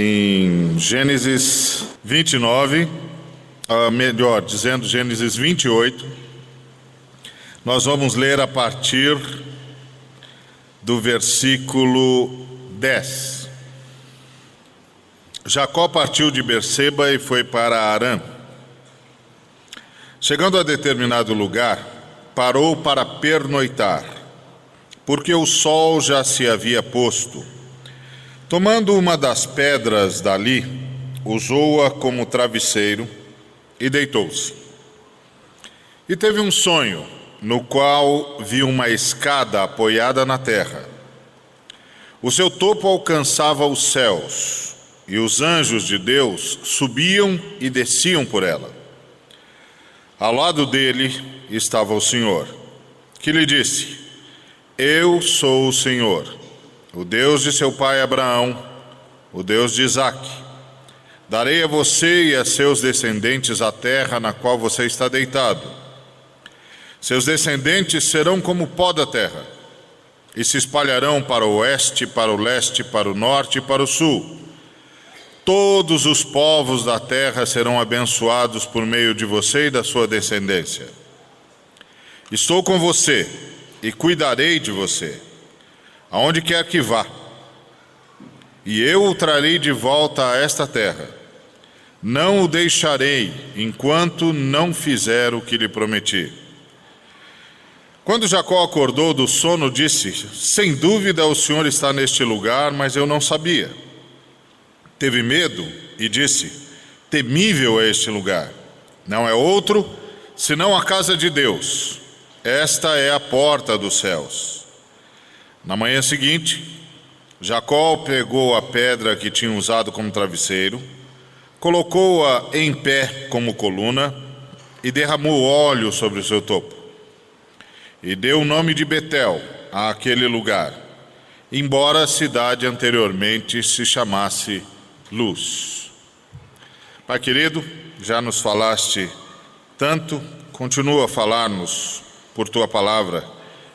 em Gênesis 29, melhor dizendo, Gênesis 28. Nós vamos ler a partir do versículo 10. Jacó partiu de Berseba e foi para Harã. Chegando a determinado lugar, parou para pernoitar, porque o sol já se havia posto. Tomando uma das pedras dali, usou-a como travesseiro e deitou-se. E teve um sonho, no qual viu uma escada apoiada na terra. O seu topo alcançava os céus, e os anjos de Deus subiam e desciam por ela. Ao lado dele estava o Senhor, que lhe disse: Eu sou o Senhor, o Deus de seu pai Abraão, o Deus de Isaque. Darei a você e a seus descendentes a terra na qual você está deitado. Seus descendentes serão como o pó da terra, e se espalharão para o oeste, para o leste, para o norte e para o sul. Todos os povos da terra serão abençoados por meio de você e da sua descendência. Estou com você e cuidarei de você, aonde quer que vá, e eu o trarei de volta a esta terra. Não o deixarei enquanto não fizer o que lhe prometi. Quando Jacó acordou do sono, disse: Sem dúvida o Senhor está neste lugar, mas eu não sabia. Teve medo e disse: Temível é este lugar. Não é outro senão a casa de Deus. Esta é a porta dos céus. Na manhã seguinte, Jacó pegou a pedra que tinha usado como travesseiro, colocou-a em pé como coluna e derramou óleo sobre o seu topo. E deu o nome de Betel àquele lugar, embora a cidade anteriormente se chamasse Luz. Pai querido, já nos falaste tanto, continua a falar-nos por tua palavra,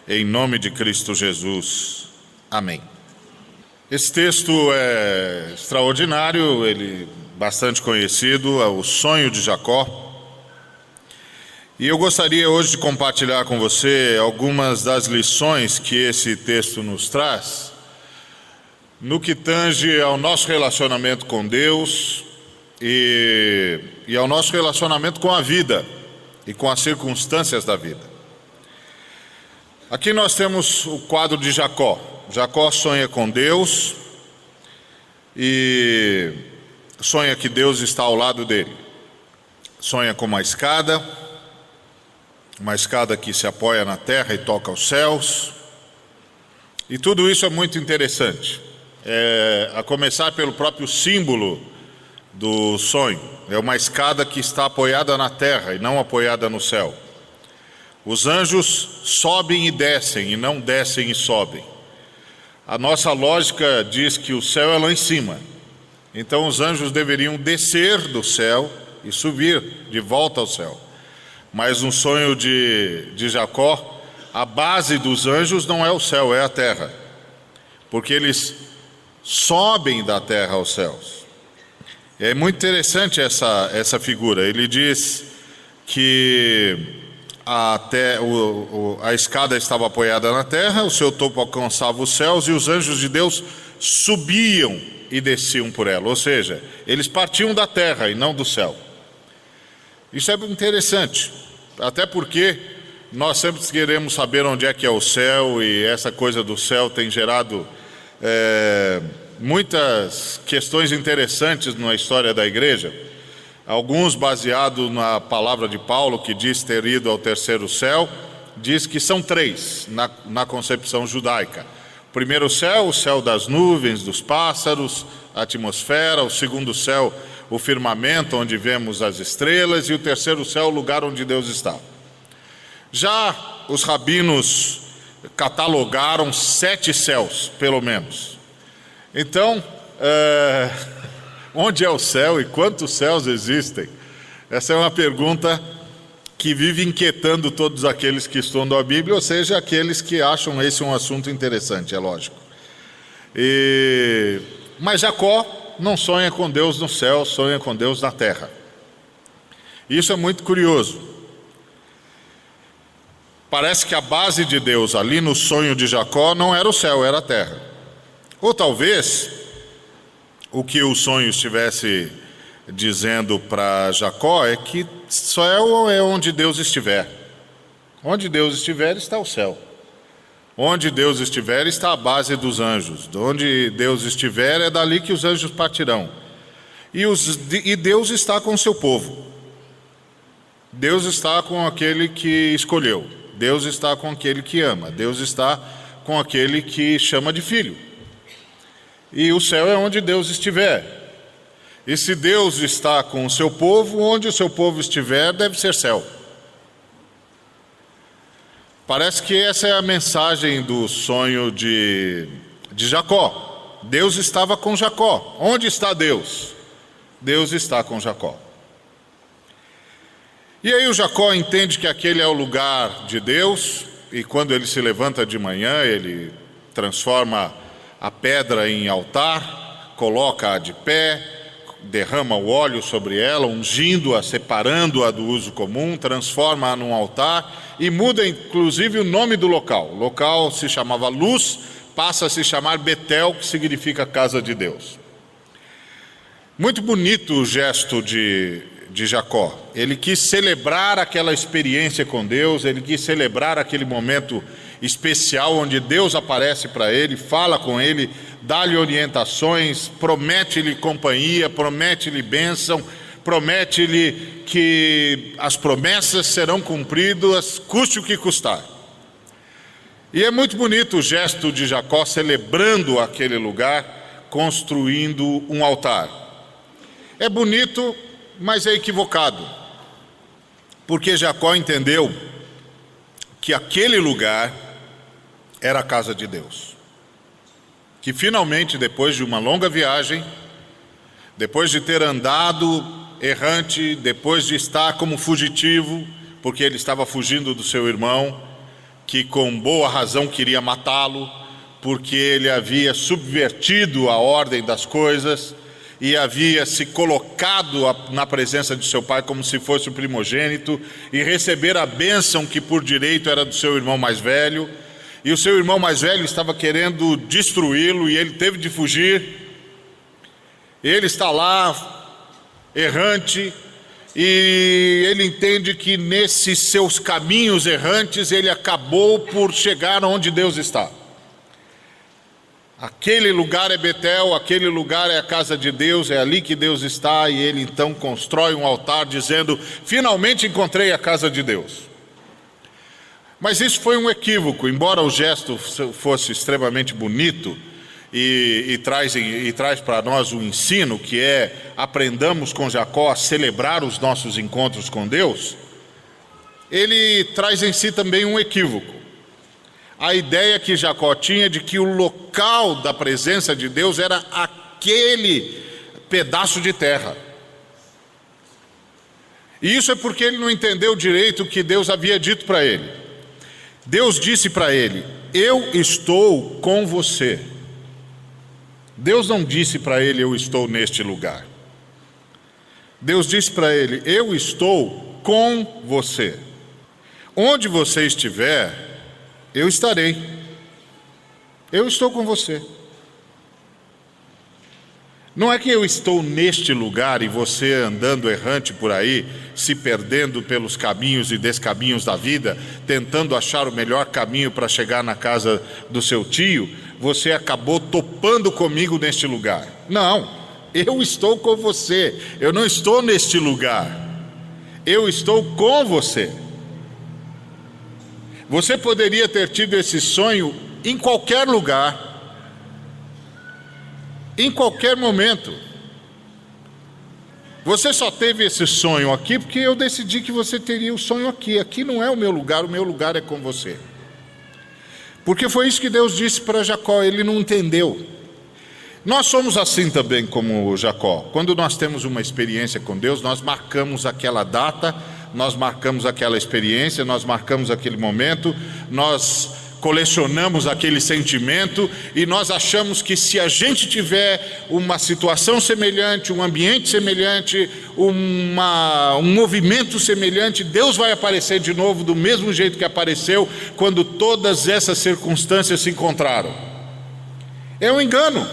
em nome de Cristo Jesus. Amém. Esse texto é extraordinário, ele bastante conhecido, é o sonho de Jacó. E eu gostaria hoje de compartilhar com você algumas das lições que esse texto nos traz, no que tange ao nosso relacionamento com Deus e ao nosso relacionamento com a vida e com as circunstâncias da vida. Aqui nós temos o quadro de Jacó. Jacó sonha com Deus e sonha que Deus está ao lado dele. Sonha com uma escada que se apoia na terra e toca aos céus. E tudo isso é muito interessante. A começar pelo próprio símbolo do sonho. É uma escada que está apoiada na terra e não apoiada no céu. Os anjos sobem e descem, e não descem e sobem. A nossa lógica diz que o céu é lá em cima. Então os anjos deveriam descer do céu e subir de volta ao céu. Mas no sonho de Jacó, a base dos anjos não é o céu, é a terra. Porque eles sobem da terra aos céus. É muito interessante essa figura. Ele diz que a escada estava apoiada na terra, o seu topo alcançava os céus e os anjos de Deus subiam e desciam por ela. Ou seja, eles partiam da terra e não do céu. Isso é interessante, até porque nós sempre queremos saber onde é que é o céu, e essa coisa do céu tem gerado muitas questões interessantes na história da igreja. Alguns, baseado na palavra de Paulo, que diz ter ido ao terceiro céu, diz que são três na concepção judaica. O primeiro céu, o céu das nuvens, dos pássaros, a atmosfera. O segundo céu, o firmamento, onde vemos as estrelas. E o terceiro céu, o lugar onde Deus está. Já os rabinos catalogaram 7 céus, pelo menos. Então, onde é o céu e quantos céus existem? Essa é uma pergunta que vive inquietando todos aqueles que estudam a Bíblia, ou seja, aqueles que acham esse um assunto interessante, é lógico. Mas Jacó não sonha com Deus no céu, sonha com Deus na terra. Isso é muito curioso. Parece que a base de Deus ali no sonho de Jacó não era o céu, era a terra. Ou talvez o que o sonho estivesse dizendo para Jacó é que céu é onde Deus estiver. Onde Deus estiver está o céu. Onde Deus estiver está a base dos anjos. Onde Deus estiver é dali que os anjos partirão. E Deus está com o seu povo. Deus está com aquele que escolheu. Deus está com aquele que ama. Deus está com aquele que chama de filho. E o céu é onde Deus estiver. E se Deus está com o seu povo, onde o seu povo estiver, deve ser céu. Parece que essa é a mensagem do sonho de Jacó. Deus estava com Jacó. Onde está Deus? Deus está com Jacó. E aí o Jacó entende que aquele é o lugar de Deus, e quando ele se levanta de manhã, ele transforma a pedra em altar, coloca-a de pé, derrama o óleo sobre ela, ungindo-a, separando-a do uso comum, transforma-a num altar e muda inclusive o nome do local. O local se chamava Luz, passa a se chamar Betel, que significa casa de Deus. Muito bonito o gesto de Jacó. Ele quis celebrar aquela experiência com Deus, ele quis celebrar aquele momento especial onde Deus aparece para ele, fala com ele, dá-lhe orientações, promete-lhe companhia, promete-lhe bênção, promete-lhe que as promessas serão cumpridas, custe o que custar. E é muito bonito o gesto de Jacó celebrando aquele lugar, construindo um altar. É bonito, mas é equivocado, porque Jacó entendeu que aquele lugar era a casa de Deus. Que finalmente, depois de uma longa viagem, depois de ter andado errante, depois de estar como fugitivo, porque ele estava fugindo do seu irmão, que com boa razão queria matá-lo, porque ele havia subvertido a ordem das coisas e havia se colocado na presença de seu pai como se fosse o primogênito e receber a bênção que por direito era do seu irmão mais velho, e o seu irmão mais velho estava querendo destruí-lo e ele teve de fugir. Ele está lá errante e ele entende que nesses seus caminhos errantes ele acabou por chegar onde Deus está. Aquele lugar é Betel, aquele lugar é a casa de Deus, é ali que Deus está, e ele então constrói um altar dizendo: finalmente encontrei a casa de Deus. Mas isso foi um equívoco, embora o gesto fosse extremamente bonito e traz para nós um ensino, que é: aprendamos com Jacó a celebrar os nossos encontros com Deus. Ele traz em si também um equívoco. A ideia que Jacó tinha de que o local da presença de Deus era aquele pedaço de terra. E isso é porque ele não entendeu direito o que Deus havia dito para ele. Deus disse para ele: eu estou com você. Deus não disse para ele: eu estou neste lugar. Deus disse para ele: eu estou com você. Onde você estiver, eu estarei. Eu estou com você. Não é que eu estou neste lugar e você andando errante por aí, se perdendo pelos caminhos e descaminhos da vida, tentando achar o melhor caminho para chegar na casa do seu tio, você acabou topando comigo neste lugar. Não, eu estou com você. Eu não estou neste lugar. Eu estou com você. Você poderia ter tido esse sonho em qualquer lugar, em qualquer momento. Você só teve esse sonho aqui porque eu decidi que você teria o sonho aqui. Aqui não é o meu lugar é com você. Porque foi isso que Deus disse para Jacó, ele não entendeu. Nós somos assim também como Jacó. Quando nós temos uma experiência com Deus, nós marcamos aquela data, nós marcamos aquela experiência, nós marcamos aquele momento, nós colecionamos aquele sentimento e nós achamos que se a gente tiver uma situação semelhante, um ambiente semelhante, um movimento semelhante, Deus vai aparecer de novo do mesmo jeito que apareceu quando todas essas circunstâncias se encontraram. É um engano.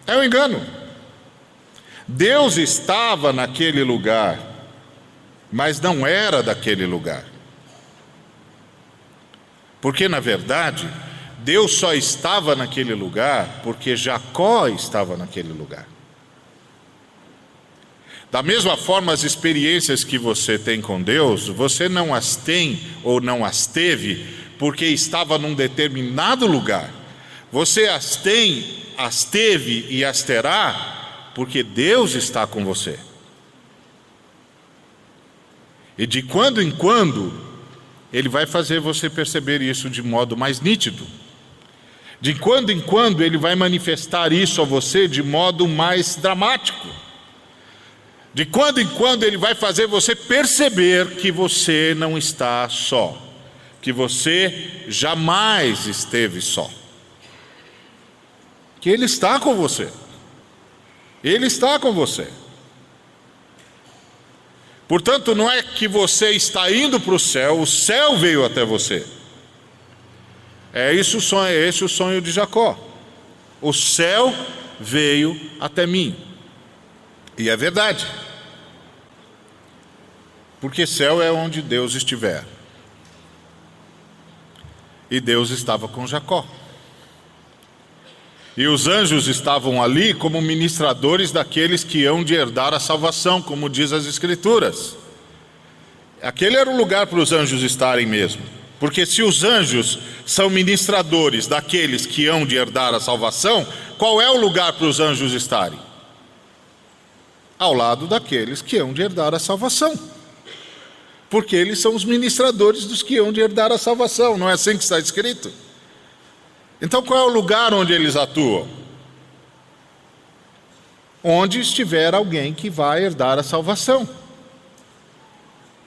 É um engano. Deus estava naquele lugar, mas não era daquele lugar. Porque, na verdade, Deus só estava naquele lugar porque Jacó estava naquele lugar. Da mesma forma, as experiências que você tem com Deus, você não as tem ou não as teve porque estava num determinado lugar. Você as tem, as teve e as terá porque Deus está com você. E de quando em quando, Ele vai fazer você perceber isso de modo mais nítido. De quando em quando Ele vai manifestar isso a você de modo mais dramático. De quando em quando Ele vai fazer você perceber que você não está só, que você jamais esteve só, que Ele está com você. Ele está com você. Portanto, não é que você está indo para o céu veio até você. Esse o sonho de Jacó. O céu veio até mim. E é verdade. Porque céu é onde Deus estiver. E Deus estava com Jacó. E os anjos estavam ali como ministradores daqueles que hão de herdar a salvação, como diz as Escrituras. Aquele era o lugar para os anjos estarem mesmo. Porque se os anjos são ministradores daqueles que hão de herdar a salvação, qual é o lugar para os anjos estarem? Ao lado daqueles que hão de herdar a salvação. Porque eles são os ministradores dos que hão de herdar a salvação, não é assim que está escrito? Então qual é o lugar onde eles atuam? Onde estiver alguém que vai herdar a salvação.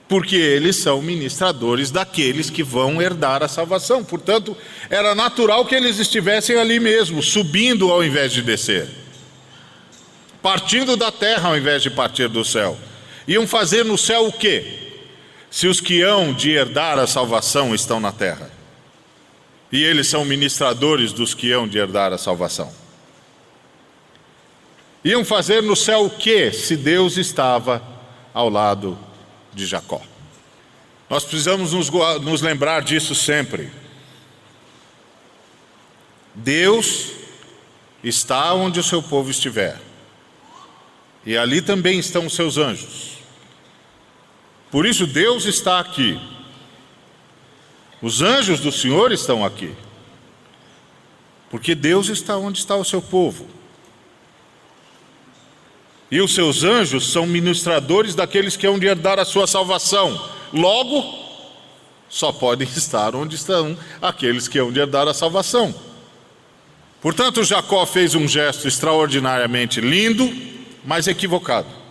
Porque eles são ministradores daqueles que vão herdar a salvação. Portanto, era natural que eles estivessem ali mesmo, subindo ao invés de descer. Partindo da terra ao invés de partir do céu. Iam fazer no céu o quê? Se os que hão de herdar a salvação estão na terra. E eles são ministradores dos que hão de herdar a salvação. Iam fazer no céu o quê, se Deus estava ao lado de Jacó? Nós precisamos nos lembrar disso sempre. Deus está onde o seu povo estiver. E ali também estão os seus anjos. Por isso Deus está aqui. Os anjos do Senhor estão aqui, porque Deus está onde está o seu povo. E os seus anjos são ministradores daqueles que hão de herdar a sua salvação. Logo, só podem estar onde estão aqueles que hão de herdar a salvação. Portanto, Jacó fez um gesto extraordinariamente lindo, mas equivocado.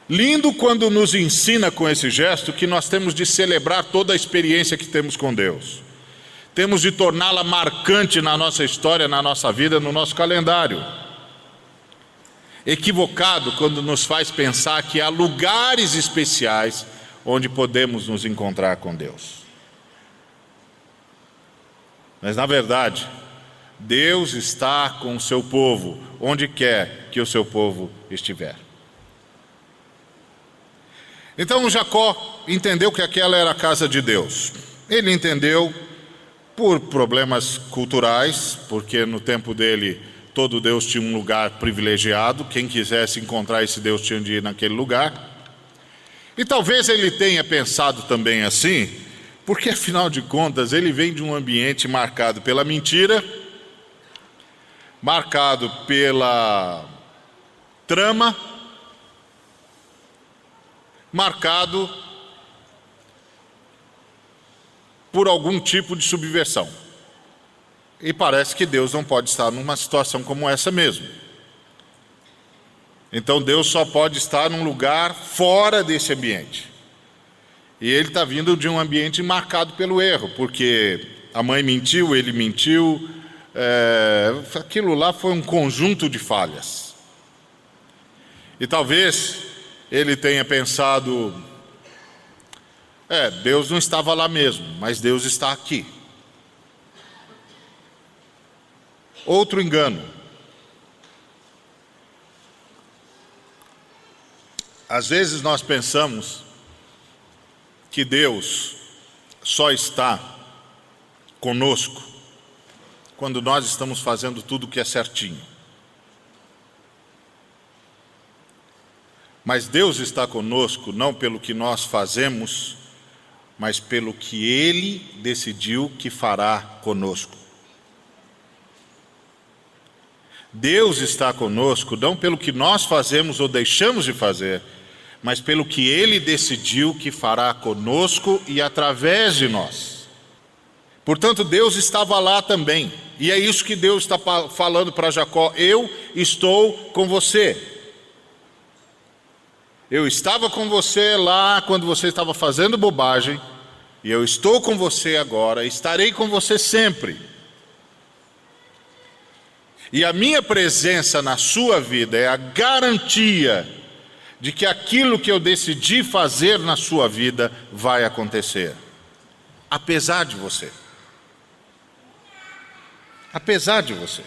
Lindo quando nos ensina com esse gesto que nós temos de celebrar toda a experiência que temos com Deus. Temos de torná-la marcante na nossa história, na nossa vida, no nosso calendário. Equivocado quando nos faz pensar que há lugares especiais onde podemos nos encontrar com Deus. Mas na verdade, Deus está com o seu povo, onde quer que o seu povo estiver. Então Jacó entendeu que aquela era a casa de Deus. Ele entendeu por problemas culturais, porque no tempo dele todo Deus tinha um lugar privilegiado, quem quisesse encontrar esse Deus tinha de ir naquele lugar. E talvez ele tenha pensado também assim, porque afinal de contas ele vem de um ambiente marcado pela mentira, marcado pela trama, marcado por algum tipo de subversão. E parece que Deus não pode estar numa situação como essa mesmo. Então Deus só pode estar num lugar fora desse ambiente. E ele está vindo de um ambiente marcado pelo erro, porque a mãe mentiu, ele mentiu, aquilo lá foi um conjunto de falhas. E talvez ele tenha pensado, Deus não estava lá mesmo, mas Deus está aqui. Outro engano. Às vezes nós pensamos que Deus só está conosco quando nós estamos fazendo tudo o que é certinho. Mas Deus está conosco não pelo que nós fazemos, mas pelo que Ele decidiu que fará conosco. Deus está conosco não pelo que nós fazemos ou deixamos de fazer, mas pelo que Ele decidiu que fará conosco e através de nós. Portanto, Deus estava lá também. E é isso que Deus está falando para Jacó: eu estou com você. Eu estava com você lá quando você estava fazendo bobagem, e eu estou com você agora, estarei com você sempre. E a minha presença na sua vida é a garantia de que aquilo que eu decidi fazer na sua vida vai acontecer, apesar de você. Apesar de você.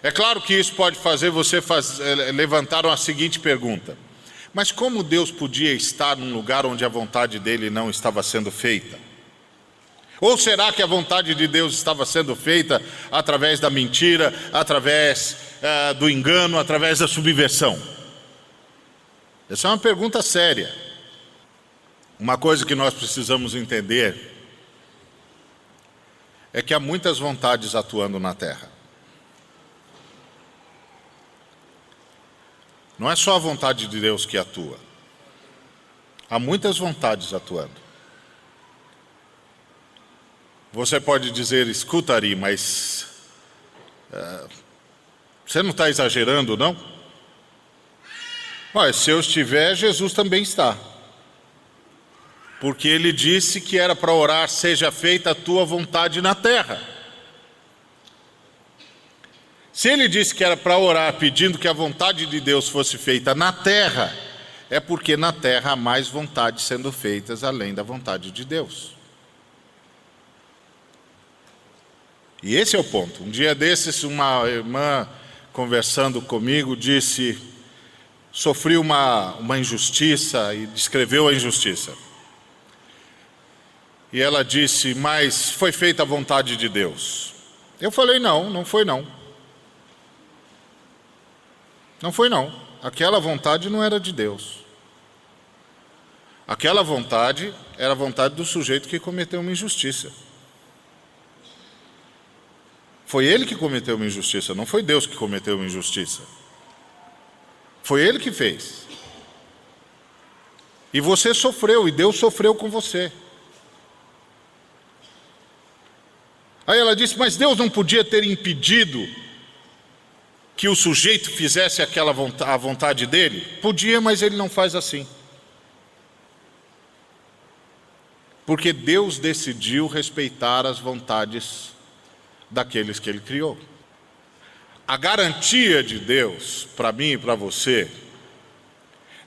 É claro que isso pode fazer você levantar a seguinte pergunta: mas como Deus podia estar num lugar onde a vontade dele não estava sendo feita? Ou será que a vontade de Deus estava sendo feita através da mentira, através do engano, através da subversão? Essa é uma pergunta séria. Uma coisa que nós precisamos entender é que há muitas vontades atuando na terra. Não é só a vontade de Deus que atua. Há muitas vontades atuando. Você pode dizer: escuta, Ari, mas você não está exagerando, não? Olha, se eu estiver, Jesus também está. Porque Ele disse que era para orar: seja feita a tua vontade na terra. Se Ele disse que era para orar pedindo que a vontade de Deus fosse feita na terra, é porque na terra há mais vontades sendo feitas além da vontade de Deus. E esse é o ponto. Um dia desses, uma irmã conversando comigo disse: sofri uma injustiça, e descreveu a injustiça. E ela disse: mas foi feita a vontade de Deus. Eu falei: não foi não. Não foi não. Aquela vontade não era de Deus. Aquela vontade era a vontade do sujeito que cometeu uma injustiça. Foi ele que cometeu uma injustiça, não foi Deus que cometeu uma injustiça. Foi ele que fez. E você sofreu, e Deus sofreu com você. Aí ela disse: mas Deus não podia ter impedido que o sujeito fizesse a vontade dele? Podia, mas Ele não faz assim. Porque Deus decidiu respeitar as vontades daqueles que Ele criou. A garantia de Deus, para mim e para você,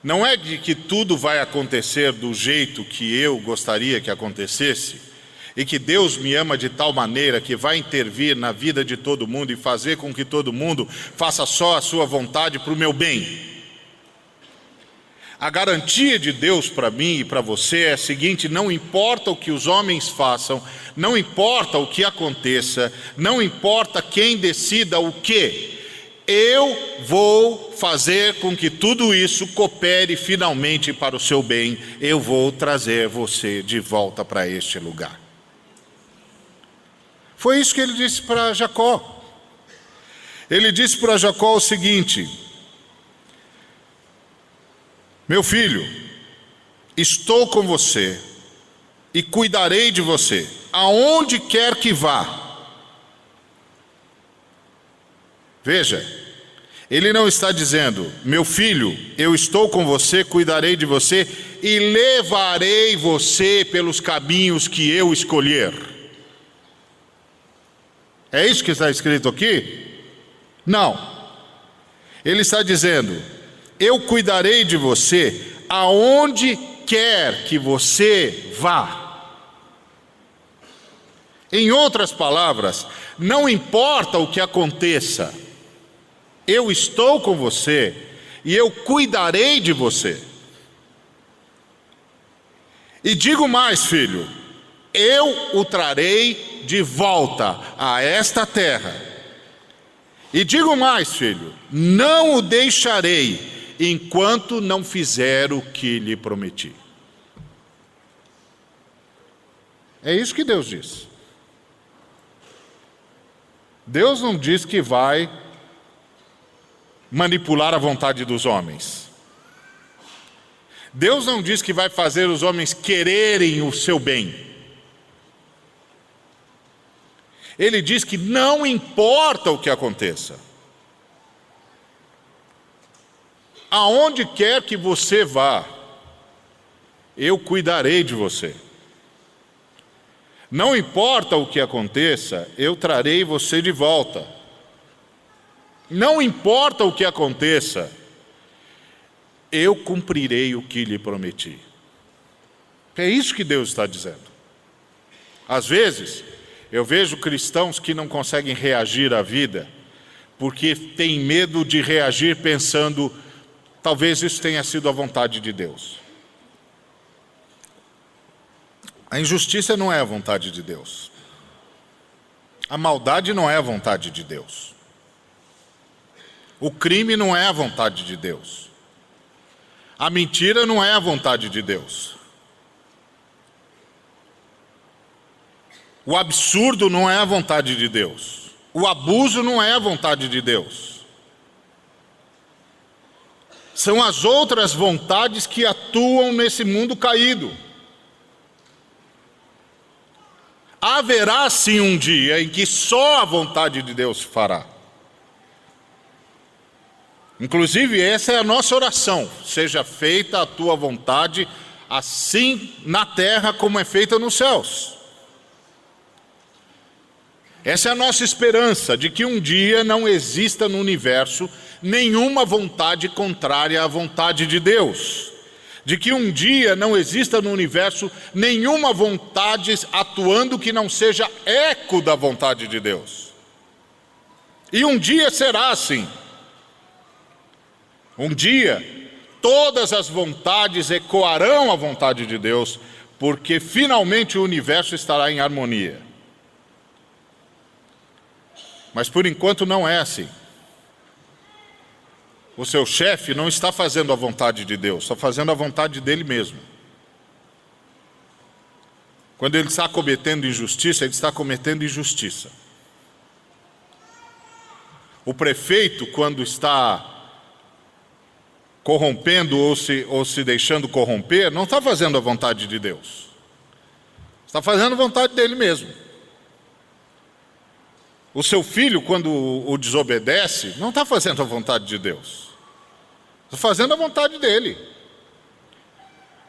não é de que tudo vai acontecer do jeito que eu gostaria que acontecesse, e que Deus me ama de tal maneira que vai intervir na vida de todo mundo e fazer com que todo mundo faça só a sua vontade para o meu bem. A garantia de Deus para mim e para você é a seguinte: não importa o que os homens façam, não importa o que aconteça, não importa quem decida o quê, eu vou fazer com que tudo isso coopere finalmente para o seu bem. Eu vou trazer você de volta para este lugar. Foi isso que ele disse para Jacó. Ele disse para Jacó o seguinte: meu filho, estou com você e cuidarei de você, aonde quer que vá. Veja, ele não está dizendo: meu filho, eu estou com você, cuidarei de você e levarei você pelos caminhos que eu escolher. É isso que está escrito aqui? Não. Ele está dizendo: eu cuidarei de você aonde quer que você vá. Em outras palavras, não importa o que aconteça, eu estou com você e eu cuidarei de você. E digo mais, filho, eu o trarei de volta a esta terra. E digo mais, filho, não o deixarei enquanto não fizer o que lhe prometi. É isso que Deus diz. Deus não diz que vai manipular a vontade dos homens. Deus não diz que vai fazer os homens quererem o seu bem. Ele diz que não importa o que aconteça. Aonde quer que você vá, eu cuidarei de você. Não importa o que aconteça, eu trarei você de volta. Não importa o que aconteça, eu cumprirei o que lhe prometi. É isso que Deus está dizendo. Às vezes, eu vejo cristãos que não conseguem reagir à vida, porque têm medo de reagir pensando, talvez isso tenha sido a vontade de Deus. A injustiça não é a vontade de Deus. A maldade não é a vontade de Deus. O crime não é a vontade de Deus. A mentira não é a vontade de Deus. O absurdo não é a vontade de Deus. O abuso não é a vontade de Deus. São as outras vontades que atuam nesse mundo caído. Haverá sim um dia em que só a vontade de Deus fará. Inclusive, essa é a nossa oração: seja feita a tua vontade, assim na terra como é feita nos céus. Essa é a nossa esperança, de que um dia não exista no universo nenhuma vontade contrária à vontade de Deus. De que um dia não exista no universo nenhuma vontade atuando que não seja eco da vontade de Deus. E um dia será assim. Um dia, todas as vontades ecoarão a vontade de Deus, porque finalmente o universo estará em harmonia. Mas por enquanto não é assim. O seu chefe não está fazendo a vontade de Deus, está fazendo a vontade dele mesmo. Quando ele está cometendo injustiça, ele está cometendo injustiça. O prefeito, quando está corrompendo ou se deixando corromper, não está fazendo a vontade de Deus. Está fazendo a vontade dele mesmo. O seu filho, quando o desobedece, não está fazendo a vontade de Deus. Está fazendo a vontade dele.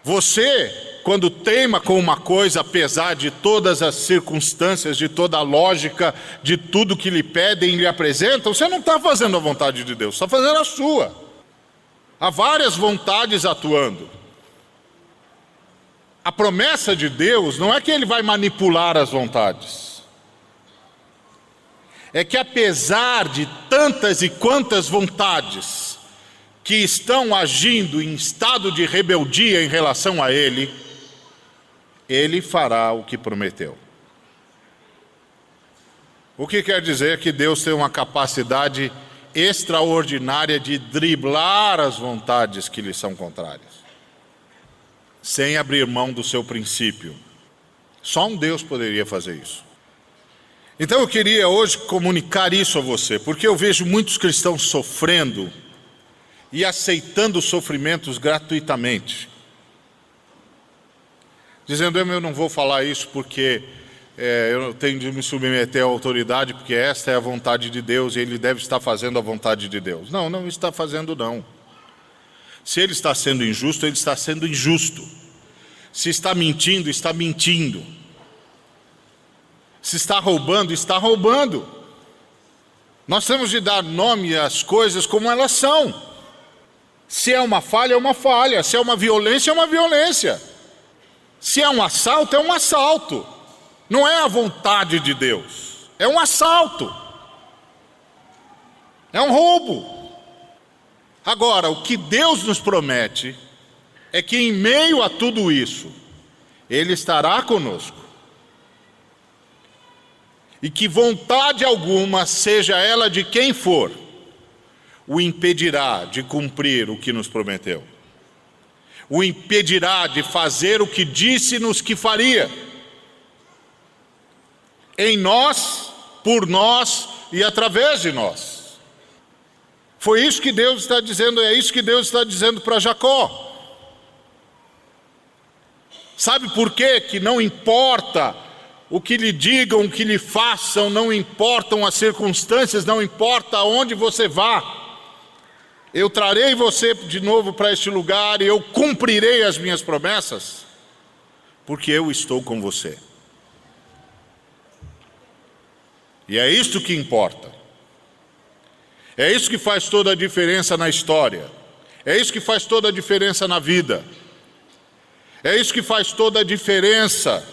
Você, quando teima com uma coisa, apesar de todas as circunstâncias, de toda a lógica, de tudo que lhe pedem e lhe apresentam, você não está fazendo a vontade de Deus, está fazendo a sua. Há várias vontades atuando. A promessa de Deus não é que Ele vai manipular as vontades. É que apesar de tantas e quantas vontades que estão agindo em estado de rebeldia em relação a Ele, Ele fará o que prometeu. O que quer dizer que Deus tem uma capacidade extraordinária de driblar as vontades que lhe são contrárias, sem abrir mão do seu princípio. Só um Deus poderia fazer isso. Então eu queria hoje comunicar isso a você, porque eu vejo muitos cristãos sofrendo e aceitando sofrimentos gratuitamente, dizendo: eu não vou falar isso porque eu tenho de me submeter à autoridade, porque esta é a vontade de Deus e ele deve estar fazendo a vontade de Deus. Não está fazendo não. Se ele está sendo injusto, ele está sendo injusto. Se está mentindo, está mentindo. Se está roubando, está roubando. Nós temos de dar nome às coisas como elas são. Se é uma falha, é uma falha. Se é uma violência, é uma violência. Se é um assalto, é um assalto. Não é a vontade de Deus. É um assalto. É um roubo. Agora, o que Deus nos promete é que em meio a tudo isso, Ele estará conosco. E que vontade alguma, seja ela de quem for, o impedirá de cumprir o que nos prometeu. O impedirá de fazer o que disse-nos que faria. Em nós, por nós e através de nós. Foi isso que Deus está dizendo, é isso que Deus está dizendo para Jacó. Sabe por quê? Que não importa o que lhe digam, o que lhe façam, não importam as circunstâncias, não importa aonde você vá. Eu trarei você de novo para este lugar e eu cumprirei as minhas promessas, porque eu estou com você. E é isso que importa. É isso que faz toda a diferença na história. É isso que faz toda a diferença na vida. É isso que faz toda a diferença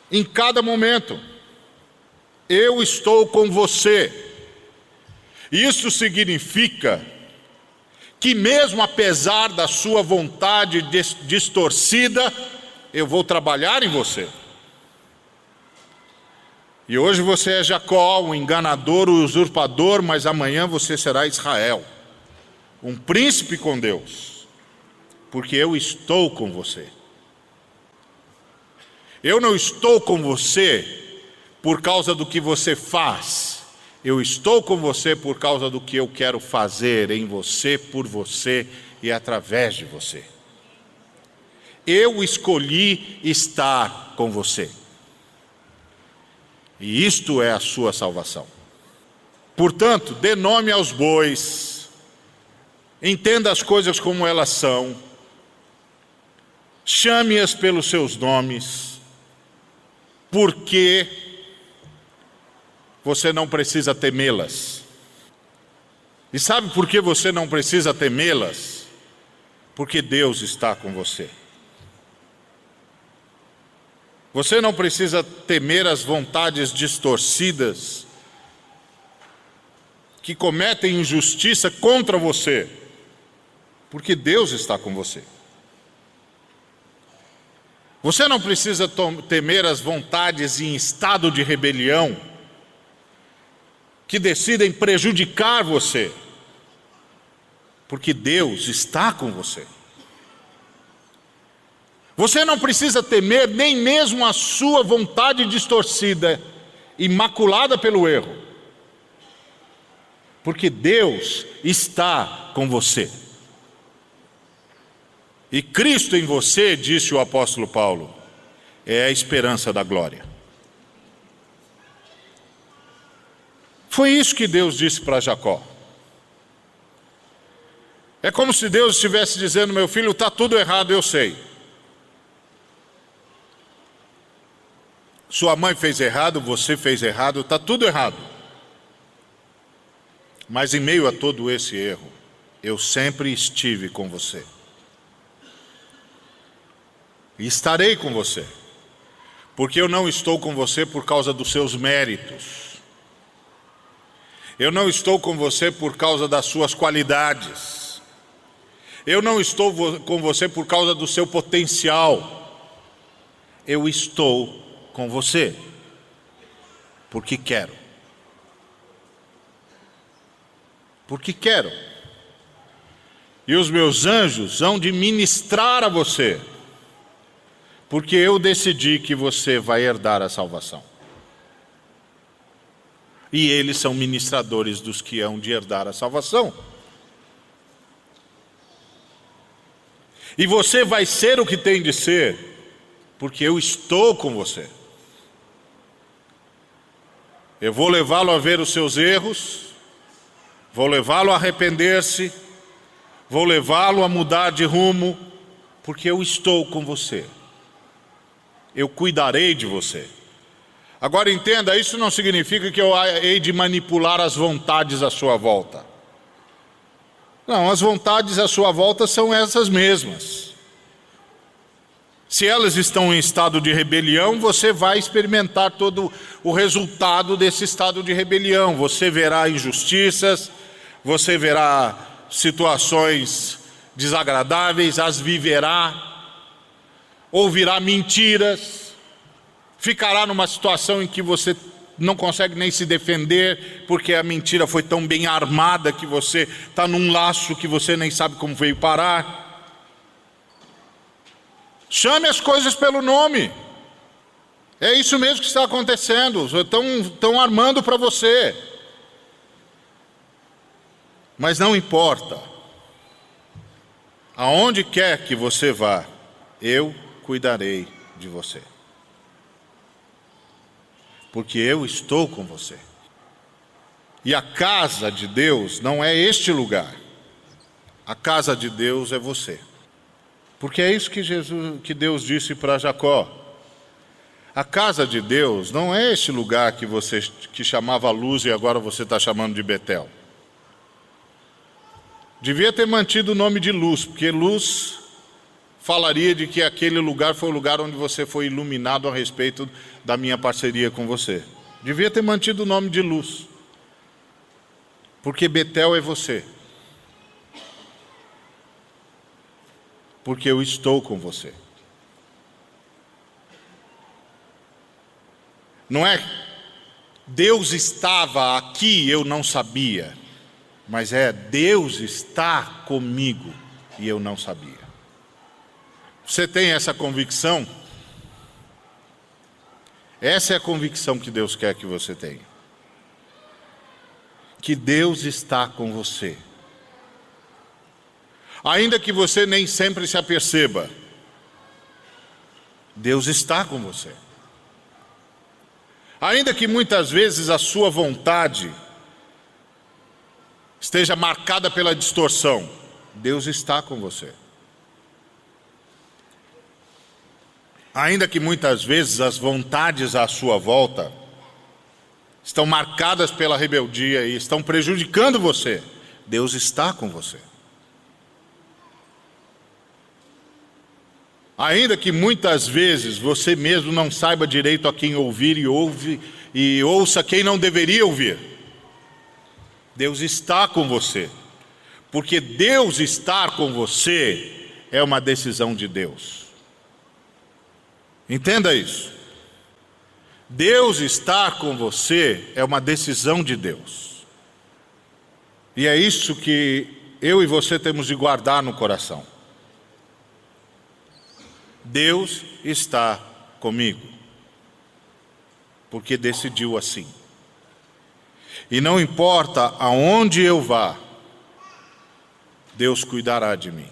em cada momento. Eu estou com você. Isso significa que mesmo apesar da sua vontade distorcida, eu vou trabalhar em você. E hoje você é Jacó, um enganador, um usurpador, mas amanhã você será Israel, um príncipe com Deus, porque eu estou com você. Eu não estou com você por causa do que você faz. Eu estou com você por causa do que eu quero fazer em você, por você e através de você. Eu escolhi estar com você. E isto é a sua salvação. Portanto, dê nome aos bois, entenda as coisas como elas são, chame-as pelos seus nomes, porque você não precisa temê-las. E sabe por que você não precisa temê-las? Porque Deus está com você. Você não precisa temer as vontades distorcidas que cometem injustiça contra você, porque Deus está com você. Você não precisa temer as vontades em estado de rebelião que decidem prejudicar você, porque Deus está com você. Você não precisa temer nem mesmo a sua vontade distorcida, imaculada pelo erro, porque Deus está com você. E Cristo em você, disse o apóstolo Paulo, é a esperança da glória. Foi isso que Deus disse para Jacó. É como se Deus estivesse dizendo: meu filho, está tudo errado, eu sei. Sua mãe fez errado, você fez errado, está tudo errado. Mas em meio a todo esse erro, eu sempre estive com você. E estarei com você. Porque eu não estou com você por causa dos seus méritos. Eu não estou com você por causa das suas qualidades. Eu não estou com você por causa do seu potencial. Eu estou com você porque quero. Porque quero. E os meus anjos hão de ministrar a você, porque eu decidi que você vai herdar a salvação. E eles são ministradores dos que hão de herdar a salvação. E você vai ser o que tem de ser, porque eu estou com você. Eu vou levá-lo a ver os seus erros, vou levá-lo a arrepender-se, vou levá-lo a mudar de rumo, porque eu estou com você. Eu cuidarei de você. Agora entenda, isso não significa que eu hei de manipular as vontades à sua volta. Não, as vontades à sua volta são essas mesmas. Se elas estão em estado de rebelião, você vai experimentar todo o resultado desse estado de rebelião. Você verá injustiças, você verá situações desagradáveis, as viverá, ouvirá mentiras, ficará numa situação em que você não consegue nem se defender, porque a mentira foi tão bem armada que você está num laço que você nem sabe como veio parar. Chame as coisas pelo nome. É isso mesmo que está acontecendo. Estão armando para você. Mas não importa. Aonde quer que você vá, eu cuidarei de você. Porque eu estou com você. E a casa de Deus não é este lugar. A casa de Deus é você. Porque é isso que Deus disse para Jacó. A casa de Deus não é este lugar que chamava Luz e agora você está chamando de Betel. Devia ter mantido o nome de Luz, porque Luz falaria de que aquele lugar foi o lugar onde você foi iluminado a respeito da minha parceria com você. Devia ter mantido o nome de Luz, porque Betel é você. Porque eu estou com você. Não é Deus estava aqui, eu não sabia, mas é Deus está comigo e eu não sabia. Você tem essa convicção? Essa é a convicção que Deus quer que você tenha. Que Deus está com você. Ainda que você nem sempre se aperceba, Deus está com você. Ainda que muitas vezes a sua vontade esteja marcada pela distorção, Deus está com você. Ainda que muitas vezes as vontades à sua volta estão marcadas pela rebeldia e estão prejudicando você, Deus está com você. Ainda que muitas vezes você mesmo não saiba direito a quem ouvir e ouça quem não deveria ouvir, Deus está com você, porque Deus estar com você é uma decisão de Deus. Entenda isso. Deus estar com você é uma decisão de Deus. E é isso que eu e você temos de guardar no coração. Deus está comigo, porque decidiu assim. E não importa aonde eu vá, Deus cuidará de mim.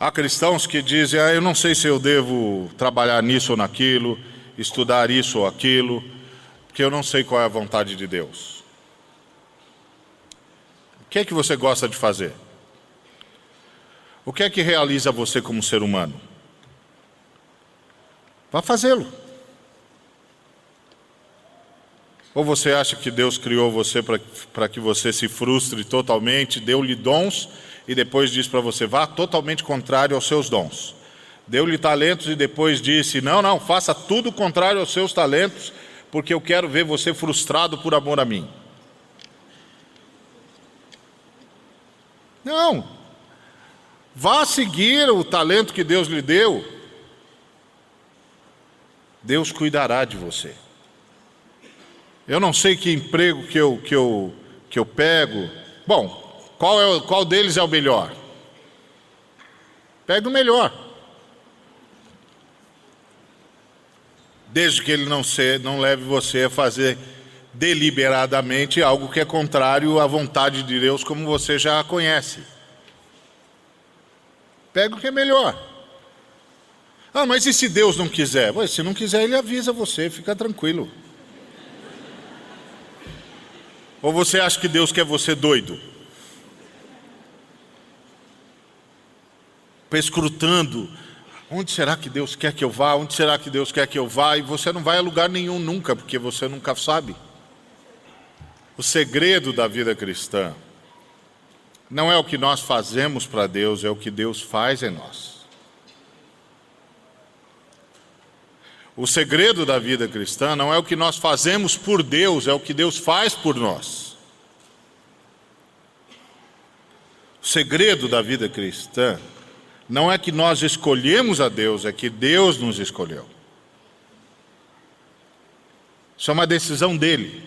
Há cristãos que dizem, eu não sei se eu devo trabalhar nisso ou naquilo, estudar isso ou aquilo, porque eu não sei qual é a vontade de Deus. O que é que você gosta de fazer? O que é que realiza você como ser humano? Vá fazê-lo. Ou você acha que Deus criou você para que você se frustre totalmente, deu-lhe dons e depois diz para você, vá totalmente contrário aos seus dons. Deu-lhe talentos e depois disse, não, faça tudo contrário aos seus talentos, porque eu quero ver você frustrado por amor a mim. Não. Vá seguir o talento que Deus lhe deu. Deus cuidará de você. Eu não sei que emprego que eu pego. Bom, qual deles é o melhor? Pega o melhor. Desde que ele não leve você a fazer deliberadamente algo que é contrário à vontade de Deus, como você já a conhece. Pega o que é melhor. Mas e se Deus não quiser? Se não quiser, Ele avisa você, fica tranquilo. Ou você acha que Deus quer você doido? Escrutando, onde será que Deus quer que eu vá? Onde será que Deus quer que eu vá? E você não vai a lugar nenhum nunca, porque você nunca sabe. O segredo da vida cristã não é o que nós fazemos para Deus, é o que Deus faz em nós. O segredo da vida cristã não é o que nós fazemos por Deus, é o que Deus faz por nós. O segredo da vida cristã não é que nós escolhemos a Deus, é que Deus nos escolheu. Isso é uma decisão dele.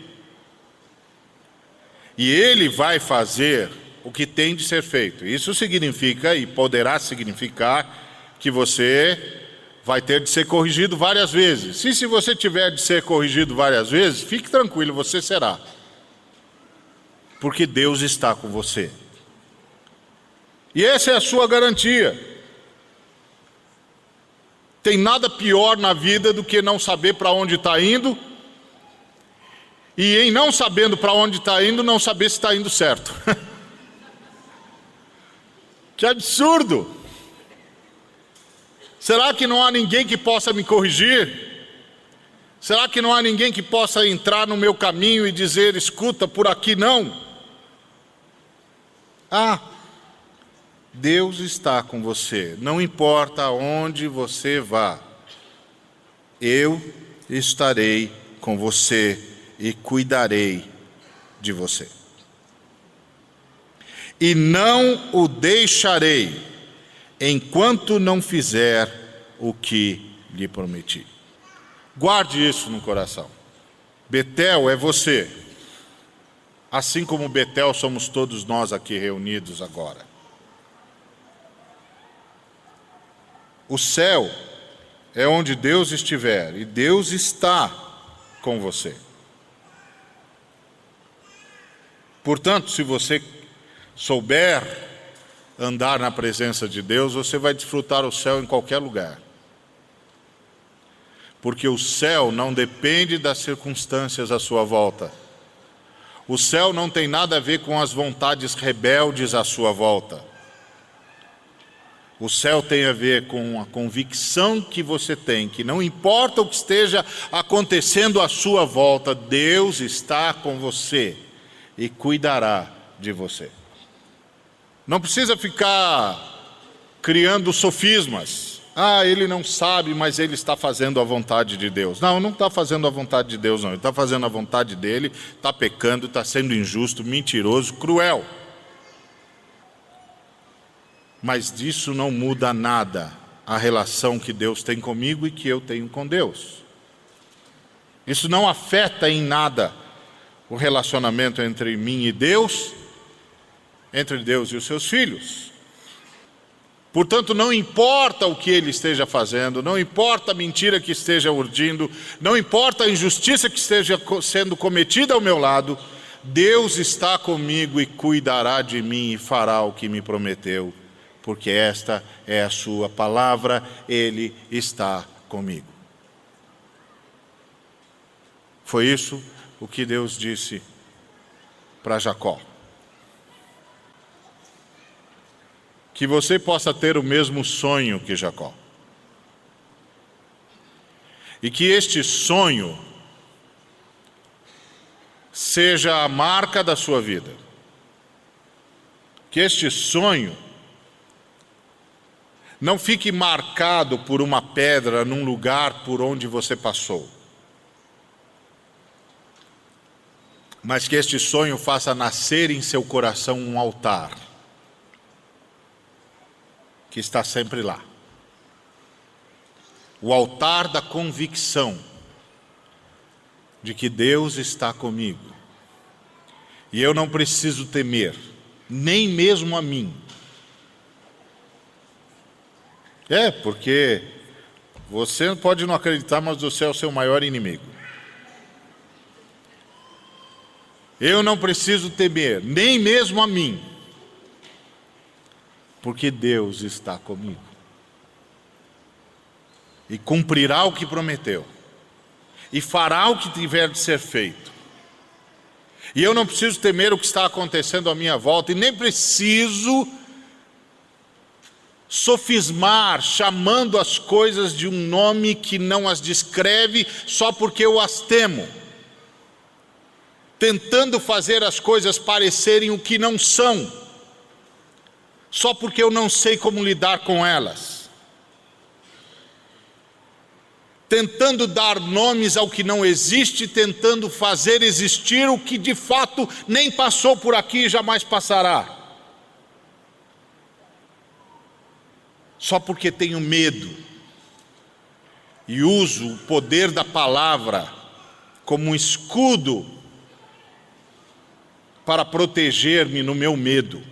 E ele vai fazer o que tem de ser feito. Isso significa, e poderá significar, que você vai ter de ser corrigido várias vezes. Se você tiver de ser corrigido várias vezes, fique tranquilo, você será. Porque Deus está com você. E essa é a sua garantia. Tem nada pior na vida do que não saber para onde está indo, e em não sabendo para onde está indo, não saber se está indo certo. Que absurdo! Será que não há ninguém que possa me corrigir? Será que não há ninguém que possa entrar no meu caminho e dizer, escuta, por aqui não? Deus está com você, não importa onde você vá, eu estarei com você e cuidarei de você. E não o deixarei, enquanto não fizer o que lhe prometi. Guarde isso no coração. Betel é você, assim como Betel somos todos nós aqui reunidos agora. O céu é onde Deus estiver, e Deus está com você. Portanto, se você souber andar na presença de Deus, você vai desfrutar o céu em qualquer lugar. Porque o céu não depende das circunstâncias à sua volta. O céu não tem nada a ver com as vontades rebeldes à sua volta. O céu tem a ver com a convicção que você tem, que não importa o que esteja acontecendo à sua volta, Deus está com você e cuidará de você. Não precisa ficar criando sofismas. Ele não sabe, mas ele está fazendo a vontade de Deus. Não está fazendo a vontade de Deus, não. Ele está fazendo a vontade dele, está pecando, está sendo injusto, mentiroso, cruel. Mas disso não muda nada a relação que Deus tem comigo e que eu tenho com Deus. Isso não afeta em nada o relacionamento entre mim e Deus, entre Deus e os seus filhos. Portanto, não importa o que ele esteja fazendo, não importa a mentira que esteja urdindo, não importa a injustiça que esteja sendo cometida ao meu lado, Deus está comigo e cuidará de mim e fará o que me prometeu. Porque esta é a sua palavra, Ele está comigo. Foi isso o que Deus disse para Jacó. Que você possa ter o mesmo sonho que Jacó. E que este sonho seja a marca da sua vida. Que este sonho não fique marcado por uma pedra num lugar por onde você passou. Mas que este sonho faça nascer em seu coração um altar, que está sempre lá. O altar da convicção de que Deus está comigo. E eu não preciso temer, nem mesmo a mim. Porque você pode não acreditar, mas você é o seu maior inimigo. Eu não preciso temer, nem mesmo a mim, porque Deus está comigo. E cumprirá o que prometeu. E fará o que tiver de ser feito. E eu não preciso temer o que está acontecendo à minha volta, e nem preciso sofismar, chamando as coisas de um nome que não as descreve, só porque eu as temo, tentando fazer as coisas parecerem o que não são, só porque eu não sei como lidar com elas, tentando dar nomes ao que não existe, tentando fazer existir o que de fato nem passou por aqui e jamais passará, só porque tenho medo e uso o poder da palavra como um escudo para proteger-me no meu medo.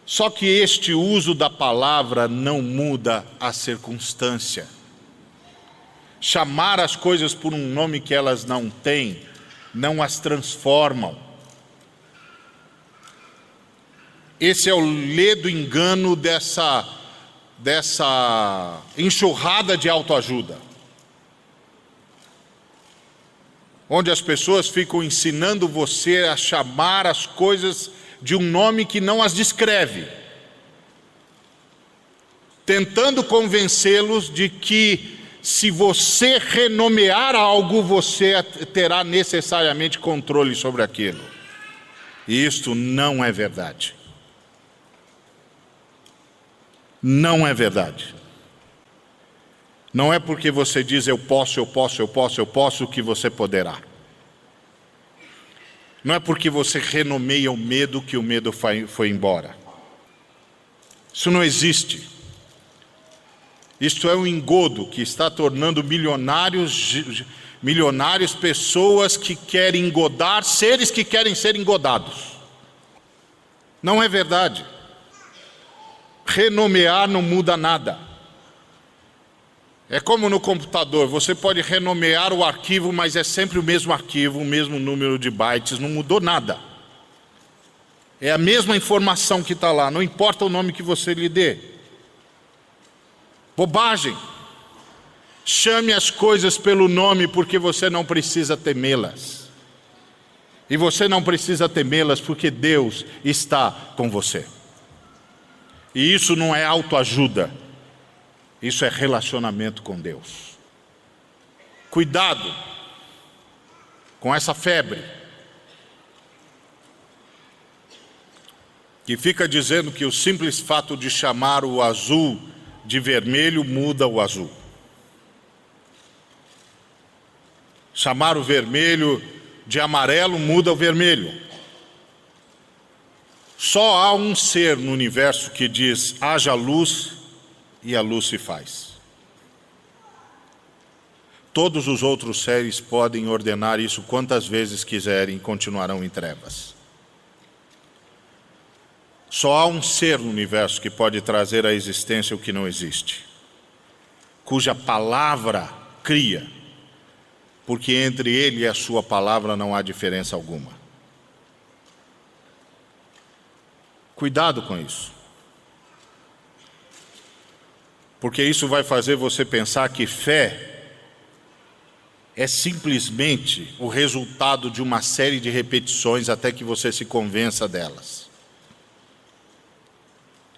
Só que este uso da palavra não muda a circunstância. Chamar as coisas por um nome que elas não têm, não as transformam. Esse é o ledo engano dessa enxurrada de autoajuda, onde as pessoas ficam ensinando você a chamar as coisas de um nome que não as descreve, tentando convencê-los de que se você renomear algo, você terá necessariamente controle sobre aquilo. E isto não é verdade. Não é verdade. Não é porque você diz eu posso que você poderá. Não é porque você renomeia o medo que o medo foi embora. Isso não existe. Isto é um engodo que está tornando milionários pessoas que querem engodar seres que querem ser engodados. Não é verdade. Renomear não muda nada. É como no computador, você pode renomear o arquivo, mas é sempre o mesmo arquivo, o mesmo número de bytes, não mudou nada. É a mesma informação que está lá, não importa o nome que você lhe dê. Bobagem. Chame as coisas pelo nome, porque você não precisa temê-las. E você não precisa temê-las porque Deus está com você. E isso não é autoajuda, isso é relacionamento com Deus. Cuidado com essa febre que fica dizendo que o simples fato de chamar o azul de vermelho muda o azul. Chamar o vermelho de amarelo muda o vermelho. Só há um ser no universo que diz haja luz e a luz se faz. Todos os outros seres podem ordenar isso quantas vezes quiserem e continuarão em trevas. Só há um ser no universo que pode trazer à existência o que não existe, cuja palavra cria, porque entre ele e a sua palavra não há diferença alguma. Cuidado com isso. Porque isso vai fazer você pensar que fé é simplesmente o resultado de uma série de repetições até que você se convença delas.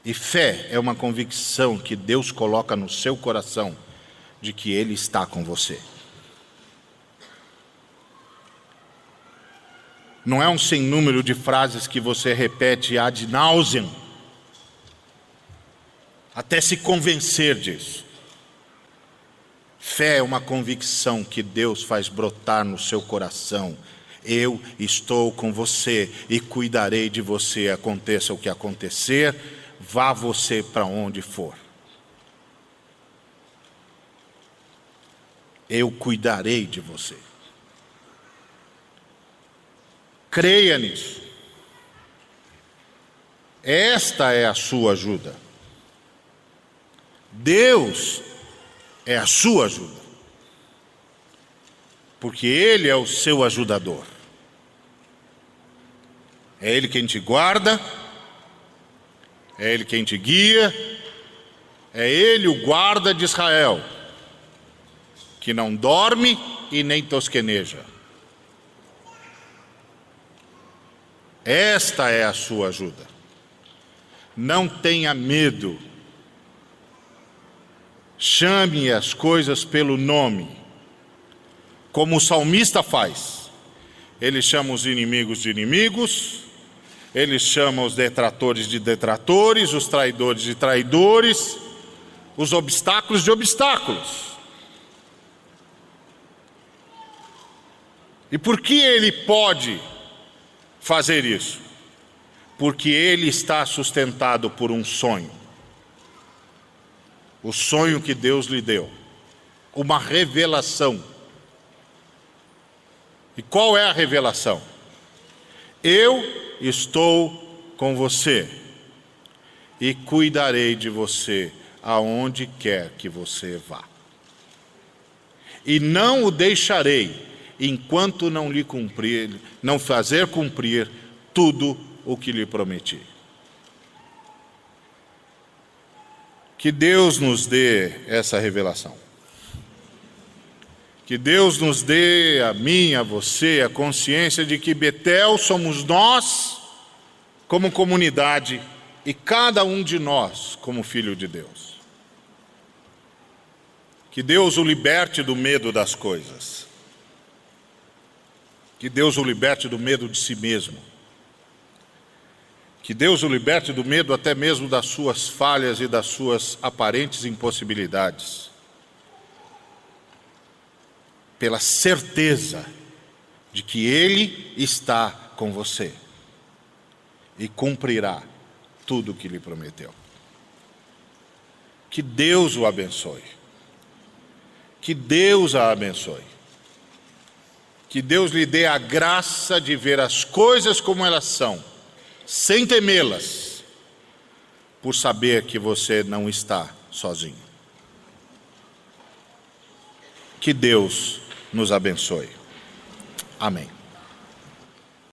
E fé é uma convicção que Deus coloca no seu coração de que Ele está com você. Não é um sem número de frases que você repete ad nauseam, até se convencer disso. Fé é uma convicção que Deus faz brotar no seu coração. Eu estou com você e cuidarei de você, aconteça o que acontecer, vá você para onde for. Eu cuidarei de você. Creia nisso. Esta é a sua ajuda. Deus é a sua ajuda. Porque Ele é o seu ajudador. É Ele quem te guarda, é Ele quem te guia, é Ele o guarda de Israel, que não dorme e nem tosqueneja. Esta é a sua ajuda. Não tenha medo. Chame as coisas pelo nome, como o salmista faz. Ele chama os inimigos de inimigos, ele chama os detratores de detratores, os traidores de traidores, os obstáculos de obstáculos. E por que ele pode fazer isso? Porque ele está sustentado por um sonho. O sonho que Deus lhe deu. Uma revelação. E qual é a revelação? Eu estou com você e cuidarei de você aonde quer que você vá. E não o deixarei enquanto não fazer cumprir tudo o que lhe prometi. Que Deus nos dê essa revelação. Que Deus nos dê, a mim, a você, a consciência de que Betel somos nós, como comunidade, e cada um de nós, como filho de Deus. Que Deus o liberte do medo das coisas. Que Deus o liberte do medo de si mesmo. Que Deus o liberte do medo até mesmo das suas falhas e das suas aparentes impossibilidades. Pela certeza de que Ele está com você e cumprirá tudo o que lhe prometeu. Que Deus o abençoe. Que Deus a abençoe. Que Deus lhe dê a graça de ver as coisas como elas são, sem temê-las, por saber que você não está sozinho. Que Deus nos abençoe. Amém.